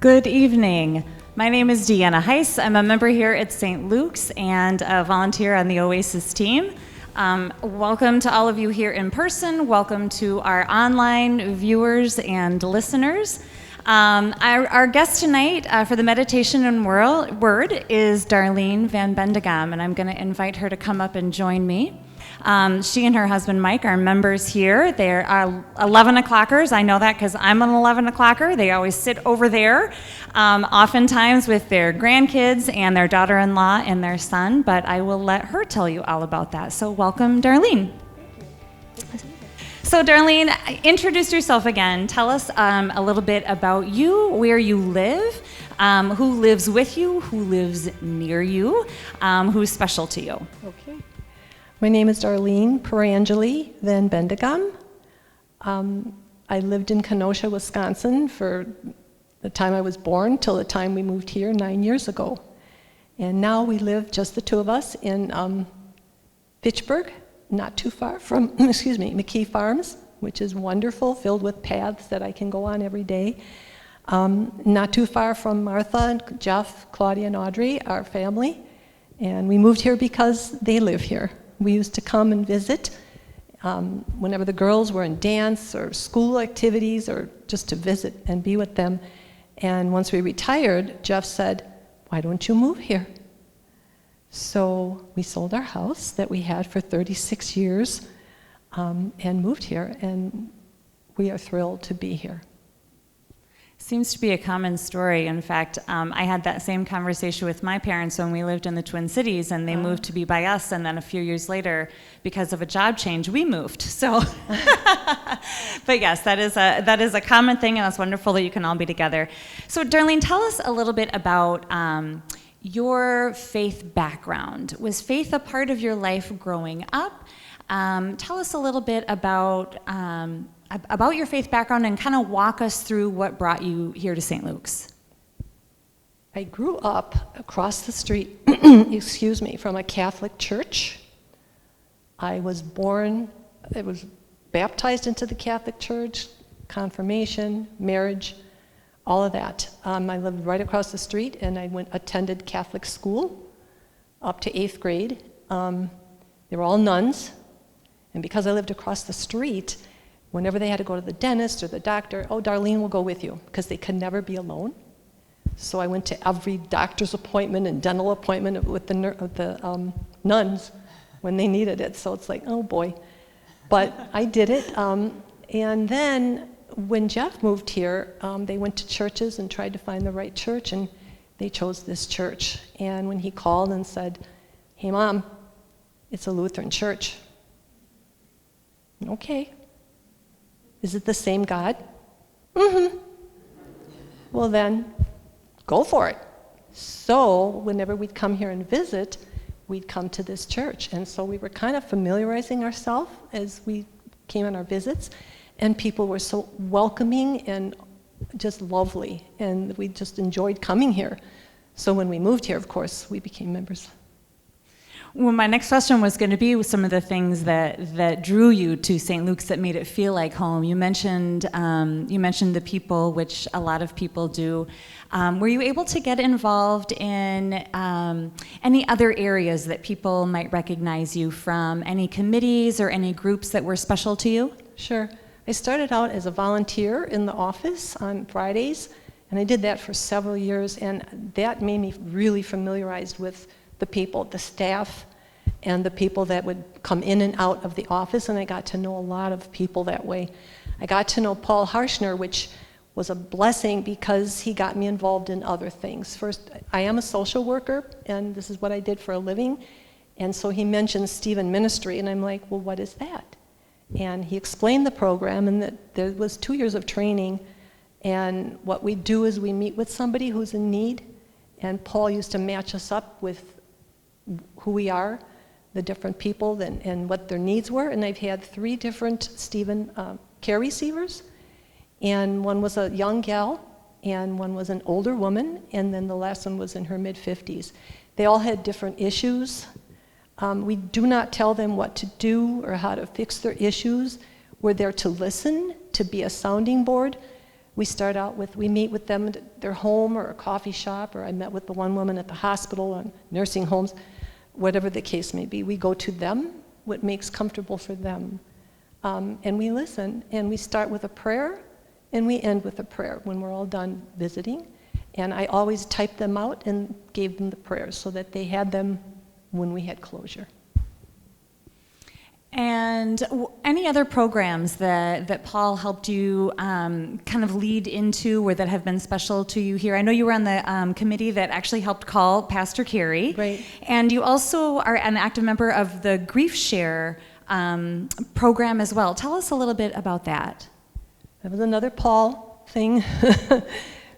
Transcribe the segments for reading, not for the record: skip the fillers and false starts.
Good evening. My name is Deanna Heiss. I'm a member here at St. Luke's and a volunteer on the Oasis team. Welcome to all of you here in person. Welcome to our online viewers and listeners. Our guest tonight for the meditation and word is Darlene Vanbendegom, and I'm going to invite her to come up and join me. She and her husband Mike are members here. They're 11 o'clockers. I know that because I'm an 11 o'clocker. They always sit over there, oftentimes with their grandkids and their daughter-in-law and their son, but I will let her tell you all about that. So welcome, Darlene. So Darlene, introduce yourself again. Tell us a little bit about you, where you live, who lives with you, who lives near you, who's special to you. Okay. My name is Darlene Pierangeli-Vanbendegom. I lived in Kenosha, Wisconsin for the time I was born till the time we moved here 9 years ago. And now we live, just the two of us, in Fitchburg, not too far from, McKee Farms, which is wonderful, filled with paths that I can go on every day. Not too far from Martha, Jeff, Claudia, and Audrey, our family. And we moved here because they live here. We used to come and visit whenever the girls were in dance or school activities or just to visit and be with them. And once we retired, Jeff said, "Why don't you move here?" So we sold our house that we had for 36 years and moved here, and we are thrilled to be here. Seems to be a common story. In fact, I had that same conversation with my parents when we lived in the Twin Cities, and they moved to be by us, and then a few years later, because of a job change, we moved. So, but yes, that is a common thing, and it's wonderful that you can all be together. So, Darlene, tell us a little bit about your faith background. Was faith a part of your life growing up? Tell us a little bit about your faith background and kind of walk us through what brought you here to St. Luke's. I grew up across the street, from a Catholic church. I was baptized into the Catholic church, confirmation, marriage, all of that. I lived right across the street, and I attended Catholic school up to 8th grade. They were all nuns, and because I lived across the street, whenever they had to go to the dentist or the doctor, "Oh, Darlene will go with you," because they could never be alone. So I went to every doctor's appointment and dental appointment with the nuns when they needed it. So it's like, oh boy. But I did it. And then when Jeff moved here, they went to churches and tried to find the right church, and they chose this church. And when he called and said, "Hey, Mom, it's a Lutheran church." "Okay. Is it the same God?" "Mm-hmm." "Well then, go for it." So whenever we'd come here and visit, we'd come to this church. And so we were kind of familiarizing ourselves as we came on our visits, and people were so welcoming and just lovely, and we just enjoyed coming here. So when we moved here, of course, we became members. Well, my next question was going to be some of the things that drew you to St. Luke's that made it feel like home. You mentioned the people, which a lot of people do. Were you able to get involved in any other areas that people might recognize you from? Any committees or any groups that were special to you? Sure. I started out as a volunteer in the office on Fridays, and I did that for several years, and that made me really familiarized with the people, the staff, and the people that would come in and out of the office, and I got to know a lot of people that way. I got to know Paul Harshner, which was a blessing because he got me involved in other things. First, I am a social worker, and this is what I did for a living, and so he mentioned Stephen Ministry, and I'm like, well, what is that? And he explained the program, and that there was 2 years of training, and what we do is we meet with somebody who's in need, and Paul used to match us up with who we are, the different people, and what their needs were. And I've had 3 different Stephen care receivers, and one was a young gal, and one was an older woman, and then the last one was in her mid-50s. They all had different issues. We do not tell them what to do or how to fix their issues. We're there to listen, to be a sounding board, We start out with, we meet with them at their home or a coffee shop, or I met with the one woman at the hospital and nursing homes, whatever the case may be. We go to them, what makes comfortable for them. And we listen, and we start with a prayer, and we end with a prayer when we're all done visiting. And I always typed them out and gave them the prayers so that they had them when we had closure. And any other programs that Paul helped you kind of lead into or that have been special to you here? I know you were on the committee that actually helped call Pastor Carey. Right. And you also are an active member of the Griefshare program as well. Tell us a little bit about that. That was another Paul thing.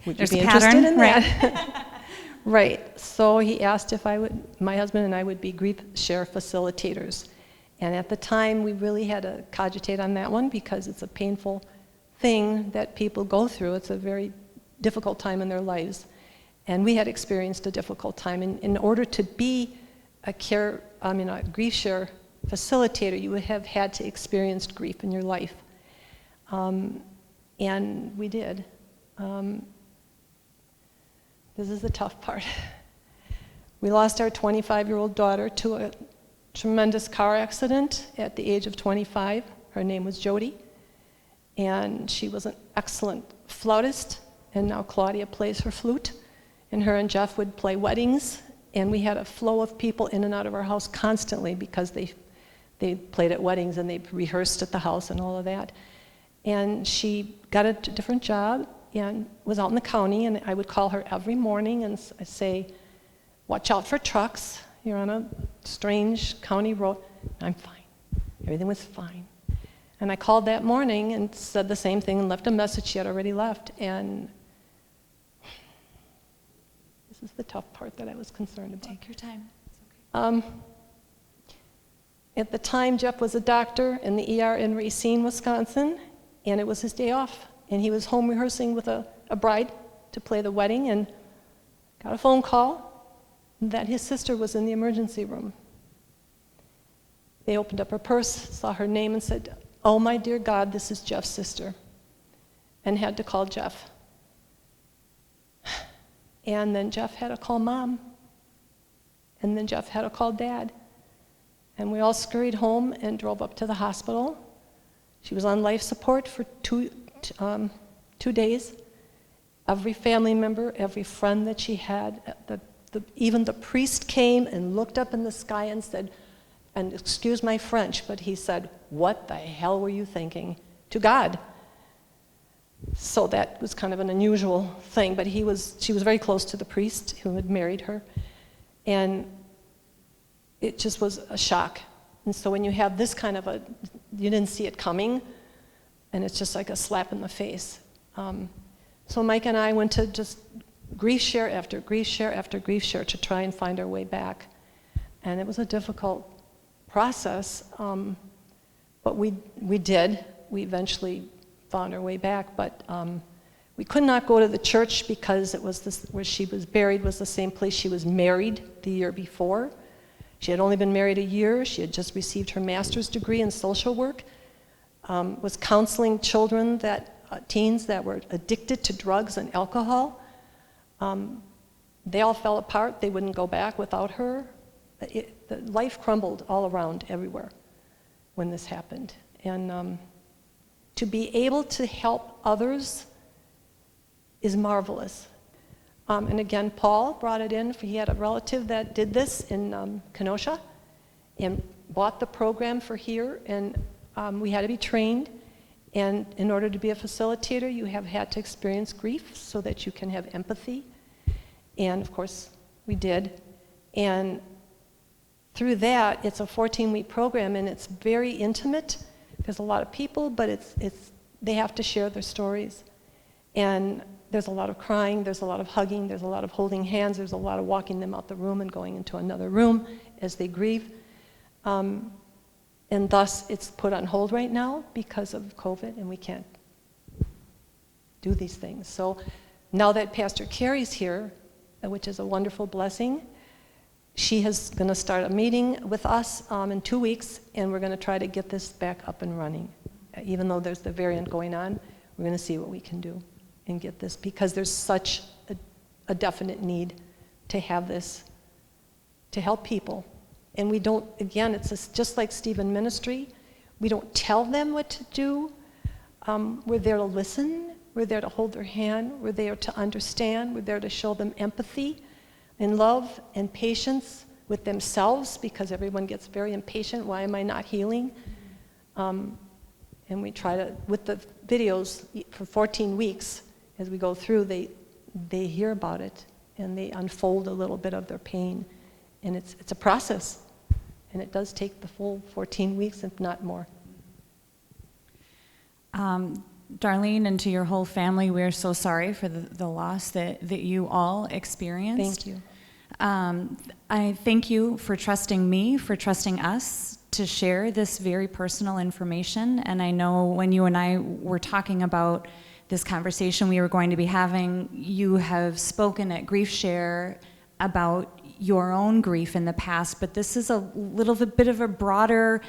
Would There's you be a pattern, interested in that? Right. So he asked if my husband and I would be Griefshare facilitators. And at the time, we really had to cogitate on that one because it's a painful thing that people go through. It's a very difficult time in their lives. And we had experienced a difficult time. And in order to be a Griefshare facilitator, you would have had to experience grief in your life. And we did. This is the tough part. We lost our 25-year-old daughter to a tremendous car accident at the age of 25. Her name was Jody, and she was an excellent flautist, and now Claudia plays her flute, and her and Jeff would play weddings, and we had a flow of people in and out of our house constantly because they played at weddings and they rehearsed at the house and all of that. And she got a different job and was out in the county, and I would call her every morning and say, watch out for trucks. You're on a strange county road. I'm fine. Everything was fine. And I called that morning and said the same thing and left a message. She had already left. And this is the tough part that I was concerned about. Take your time. It's okay. At the time, Jeff was a doctor in the ER in Racine, Wisconsin, and it was his day off. And he was home rehearsing with a bride to play the wedding, and got a phone call that his sister was in the emergency room. They opened up her purse, saw her name, and said, "Oh, my dear God, this is Jeff's sister," and had to call Jeff. And then Jeff had to call Mom, and then Jeff had to call Dad. And we all scurried home and drove up to the hospital. She was on life support for 2 days. Every family member, every friend that she had, even the priest came and looked up in the sky and said, and excuse my French, but he said, "What the hell were you thinking?" to God. So that was kind of an unusual thing, but she was very close to the priest who had married her. And it just was a shock. And so when you have this kind of you didn't see it coming, and it's just like a slap in the face. So Mike and I went to just Griefshare after Griefshare after Griefshare to try and find our way back. And it was a difficult process, but we did. We eventually found our way back, but we could not go to the church because it was where she was buried was the same place she was married the year before. She had only been married a year. She had just received her master's degree in social work, was counseling children teens that were addicted to drugs and alcohol. They all fell apart. They wouldn't go back without her. The life crumbled all around, everywhere, when this happened. And to be able to help others is marvelous. And again, Paul brought it in. He had a relative that did this in Kenosha and bought the program for here. And we had to be trained. And in order to be a facilitator, you have had to experience grief so that you can have empathy. And of course, we did. And through that, it's a 14-week program, and it's very intimate. There's a lot of people, but they have to share their stories. And there's a lot of crying, there's a lot of hugging, there's a lot of holding hands, there's a lot of walking them out the room and going into another room as they grieve. And thus, it's put on hold right now because of COVID, and we can't do these things. So now that Pastor Carey's here, which is a wonderful blessing, she is going to start a meeting with us in 2 weeks, and we're going to try to get this back up and running. Even though there's the variant going on, we're going to see what we can do. and get this, because there's such a definite need to have this, to help people. And we don't, again, it's just like Stephen Ministry, we don't tell them what to do. We're there to listen, we're there to hold their hand, we're there to understand, we're there to show them empathy and love and patience with themselves, because everyone gets very impatient. Why am I not healing? And we try to, with the videos for 14 weeks, as we go through, they hear about it and they unfold a little bit of their pain. And it's a process. And it does take the full 14 weeks, if not more. Darlene, and to your whole family, we're so sorry for the loss that you all experienced. Thank you. I thank you for trusting me, for trusting us to share this very personal information. And I know when you and I were talking about this conversation we were going to be having, you have spoken at Griefshare about your own grief in the past, but this is a little bit of a broader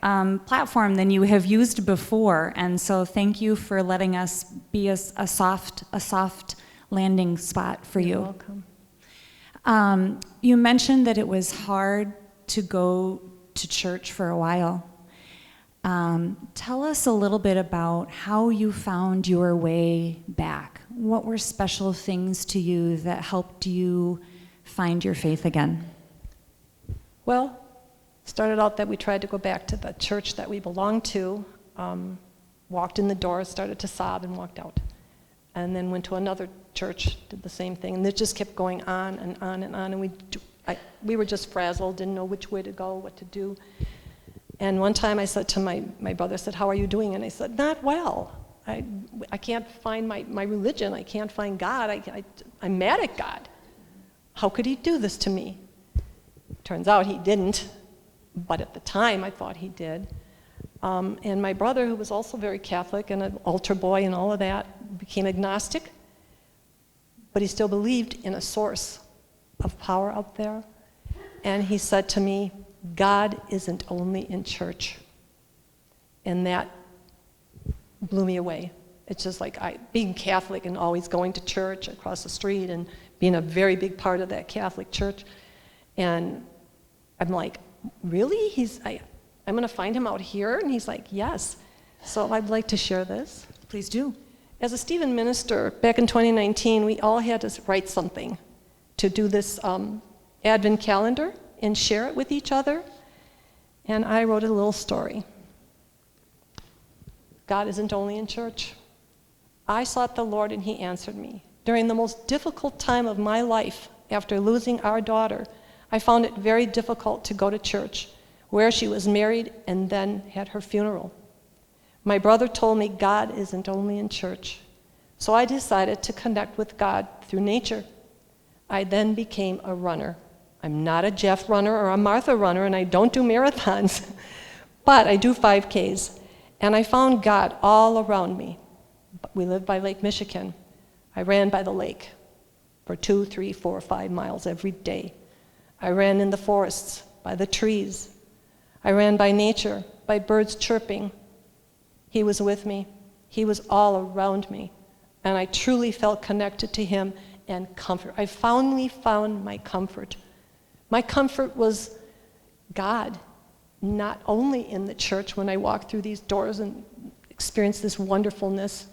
platform than you have used before. And so thank you for letting us be a soft landing spot for you. You're welcome. You mentioned that it was hard to go to church for a while. Tell us a little bit about how you found your way back. What were special things to you that helped you find your faith again? Well, it started out that we tried to go back to the church that we belonged to, walked in the door, started to sob, and walked out. And then went to another church, did the same thing, and it just kept going on and on and on, and we were just frazzled, didn't know which way to go, what to do. And one time I said to my brother, I said, "How are you doing?" And I said, "Not well. I can't find my religion. I can't find God. I'm mad at God. How could he do this to me?" Turns out he didn't, but at the time I thought he did. And my brother, who was also very Catholic and an altar boy and all of that, became agnostic, but he still believed in a source of power out there. And he said to me, "God isn't only in church." And that blew me away. It's just like being Catholic and always going to church across the street and being a very big part of that Catholic church. And I'm like, really? I'm going to find him out here? And he's like, yes. So I'd like to share this. Please do. As a Stephen minister, back in 2019, we all had to write something to do this Advent calendar and share it with each other. And I wrote a little story. God isn't only in church. I sought the Lord and he answered me. During the most difficult time of my life, after losing our daughter, I found it very difficult to go to church, where she was married and then had her funeral. My brother told me God isn't only in church. So I decided to connect with God through nature. I then became a runner. I'm not a Jeff runner or a Martha runner, and I don't do marathons, but I do 5Ks. And I found God all around me. We live by Lake Michigan. I ran by the lake for 2, 3, 4, 5 miles every day. I ran in the forests, by the trees. I ran by nature, by birds chirping. He was with me. He was all around me. And I truly felt connected to him and comfort. I finally found my comfort. My comfort was God, not only in the church when I walk through these doors and experience this wonderfulness,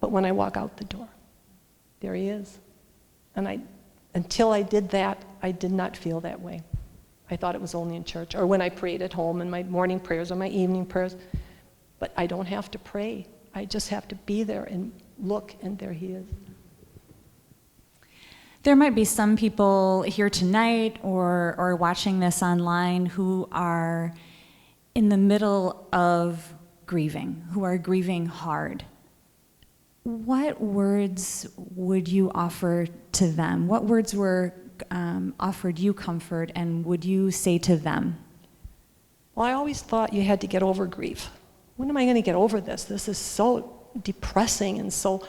but when I walk out the door. There he is. And until I did that, I did not feel that way. I thought it was only in church, or when I prayed at home in my morning prayers or my evening prayers. But I don't have to pray. I just have to be there and look, and there he is. There might be some people here tonight or watching this online who are in the middle of grieving, who are grieving hard. What words would you offer to them? What words were offered you comfort, and would you say to them? Well, I always thought you had to get over grief. When am I going to get over this? This is so depressing and so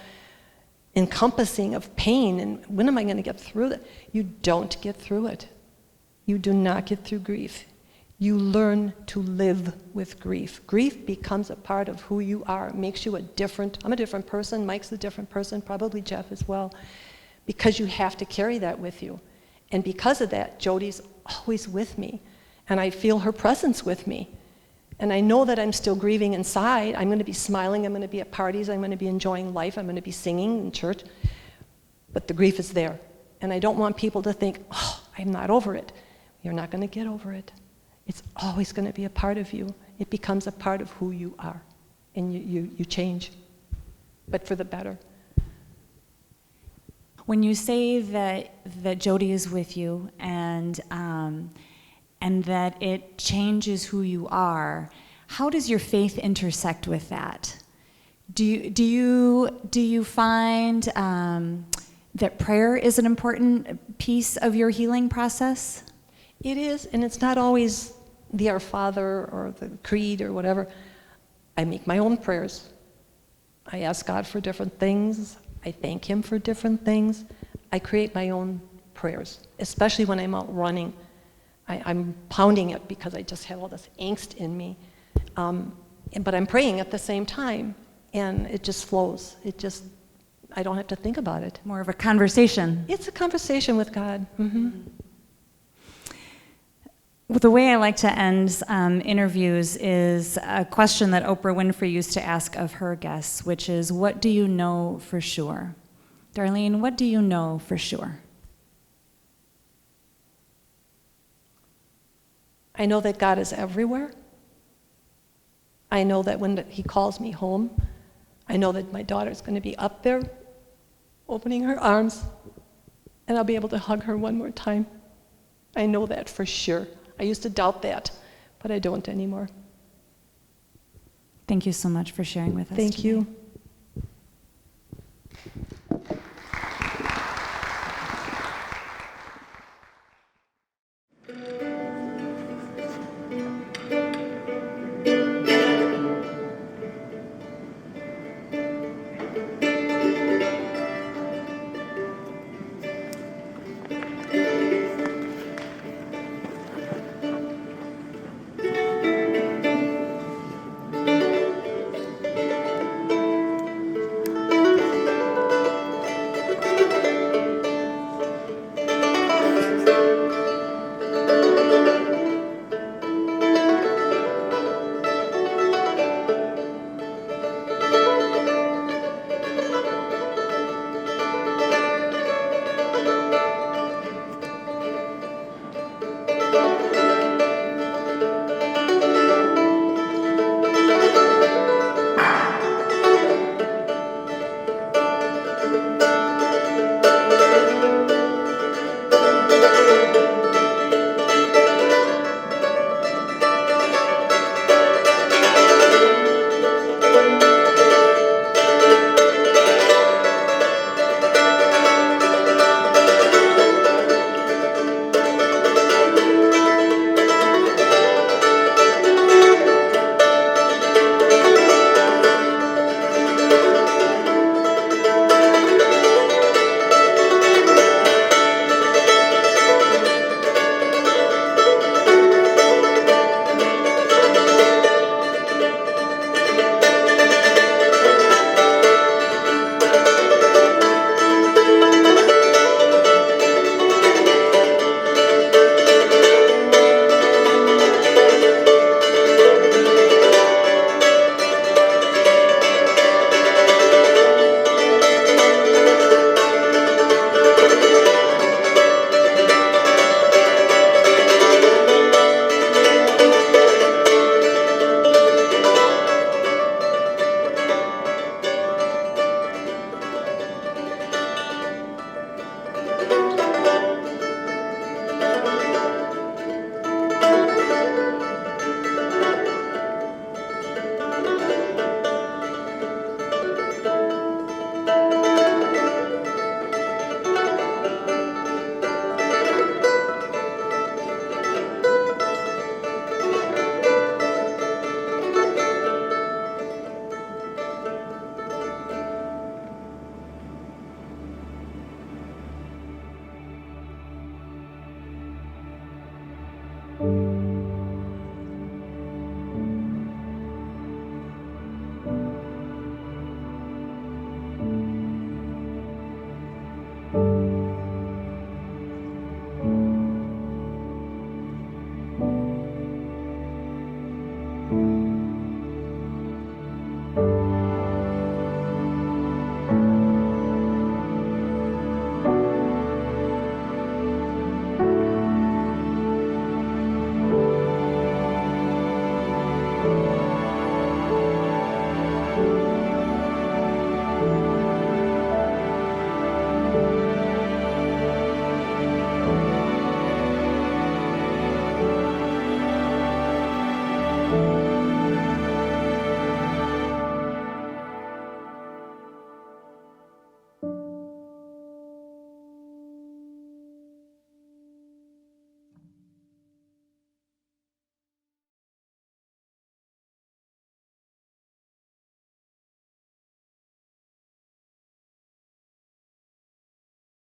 encompassing of pain, and when am I going to get through that? You don't get through it. You do not get through grief. You learn to live with grief. Grief becomes a part of who you are. It makes you I'm a different person, Mike's a different person, probably Jeff as well, because you have to carry that with you. And because of that, Jody's always with me, and I feel her presence with me. And I know that I'm still grieving inside. I'm going to be smiling, I'm going to be at parties, I'm going to be enjoying life, I'm going to be singing in church, but the grief is there. And I don't want people to think, oh, I'm not over it. You're not going to get over it. It's always going to be a part of you. It becomes a part of who you are, and you change, but for the better. When you say that Jody is with you and that it changes who you are, how does your faith intersect with that? Do you find that prayer is an important piece of your healing process? It is, and it's not always the Our Father or the Creed or whatever. I make my own prayers. I ask God for different things. I thank Him for different things. I create my own prayers, especially when I'm out running. I'm pounding it because I just have all this angst in me. But I'm praying at the same time, and it just flows. I don't have to think about it. More of a conversation. It's a conversation with God. Mm-hmm. Well, the way I like to end interviews is a question that Oprah Winfrey used to ask of her guests, which is, what do you know for sure? Darlene, what do you know for sure? I know that God is everywhere. I know that when He calls me home, I know that my daughter's going to be up there, opening her arms, and I'll be able to hug her one more time. I know that for sure. I used to doubt that, but I don't anymore. Thank you so much for sharing with us. Thank you.